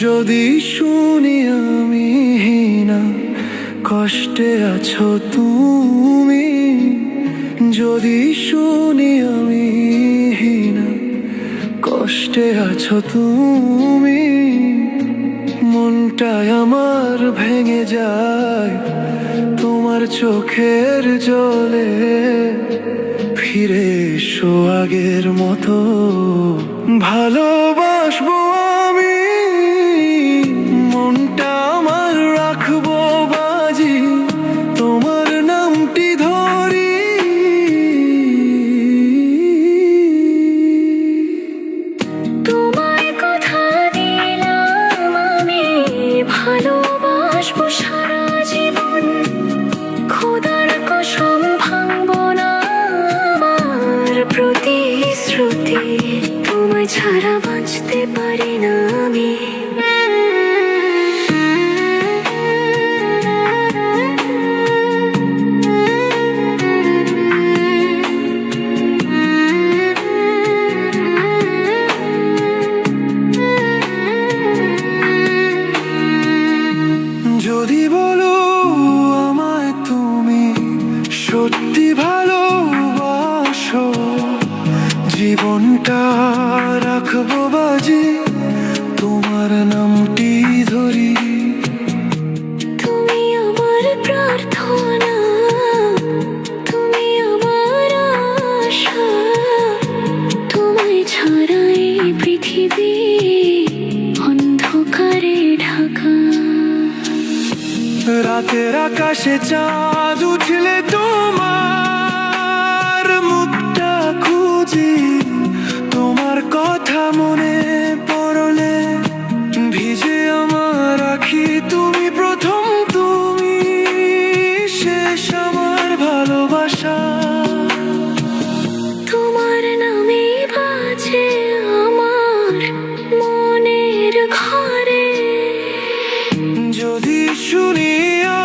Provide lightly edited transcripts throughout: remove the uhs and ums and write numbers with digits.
যদি শুনি আমি না কষ্টে আছো তুমি, যদি শুনি আমি না কষ্টে আছো তুমি, মনটাই আমার ভেঙে যায় তোমার চোখের জলে। ফিরে এসো আগের মতো, ভালোবাসবো আমি, মনটা আমার রাখবো বাজি, তোমার নামটি ধরি। তোমায় কথা দিলাম আমি ভালোবাসবো সারা জীবন, খোদার কসম ভাঙবো না আমার প্রতিশ্রুতি, তোমায় ছাড়া বাঁচতে পারি না আমি। যদি বলো আমায় তুমি সত্যি ভালোবাসো, জীবনটা রাখবো বাজি, তোমার নামটি ধরি। তুমি আমার প্রার্থনা, তুমি আমার আশা, তোমায় ছাড়া এই পৃথিবী অন্ধকারে ঢাকা। রাতের আকাশে চাঁদ উঠলে তোমার মুখটা খুঁজি, তোমার কথা মনে পড়লে ভিজে আমার আখি। তুমি প্রথম, তুমি শেষ আমার ভালোবাসা, তোমার নামে বাজে আমার মনের ঘরে। যদি শুনি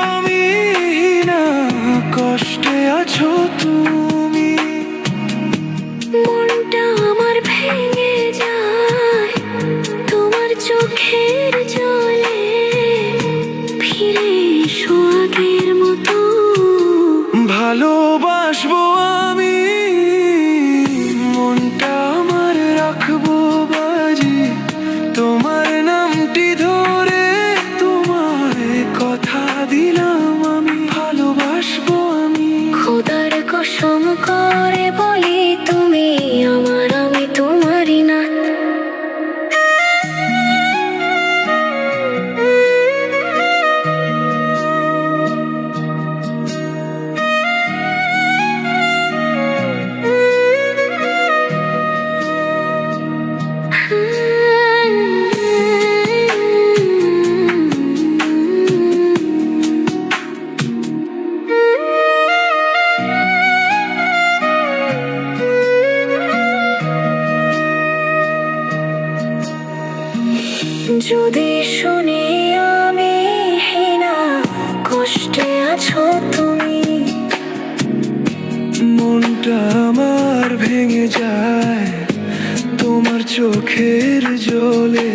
আমি না কষ্টে আছো তুমি, মনটা আমার ভেঙে যায় তোমার চোখের জলে। ফিরে এসো আগের মতো, ভালোবাসবো আমি, মনটা আমার রাখবো বাজি, তোমার নামটি ধরে। তোমায় কথা দিলাম আমি ভালোবাসবো আমি, খোদার কসম করে বলি তুমি আমার, আমি তোমারই না। যদি শুনি আমি না কষ্টে আছো তুমি, মনটা আমার ভেঙে যায় তোমার চোখের জলে।